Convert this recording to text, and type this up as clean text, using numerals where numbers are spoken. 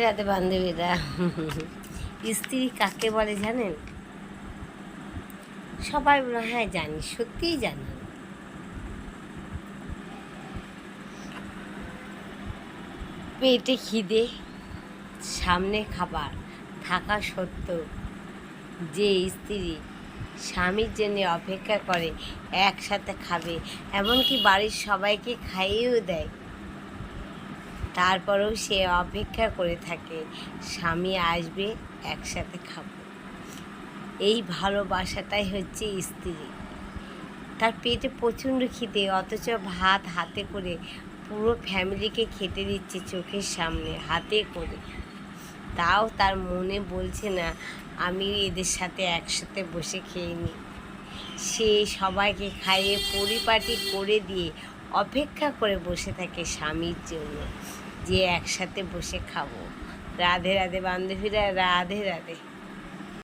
রাতে বান্ধবীরা, স্ত্রী কাকে বলে জানেন? সবাই বলে হ্যাঁ জানি, সত্যিই জানি। পেটে খিদে, সামনে খাবার থাকা সত্ত্বেও যে স্ত্রী স্বামীর জন্য অপেক্ষা করে, একসাথে খাবে, এমনকি বাড়ির সবাইকে খাইয়েও দেয়, তারপরেও সে অপেক্ষা করে থাকে স্বামী আসবে, একসাথে খাবো। এই ভালোবাসাটাই হচ্ছে স্ত্রী। তার পেটে প্রচণ্ড খিদে, অথচ ভাত হাতে করে পুরো ফ্যামিলিকে খেতে দিচ্ছে চোখের সামনে হাতে করে। তাও তার মনে বলছে না আমি এদের সাথে একসাথে বসে খেয়ে নিই। সে সবাইকে খাইয়ে পরিপাটি করে দিয়ে অপেক্ষা করে বসে থাকে স্বামীর জন্য, যে একসাথে বসে খাবো। রাধে রাধে বান্ধবীরা, রাধে রাধে।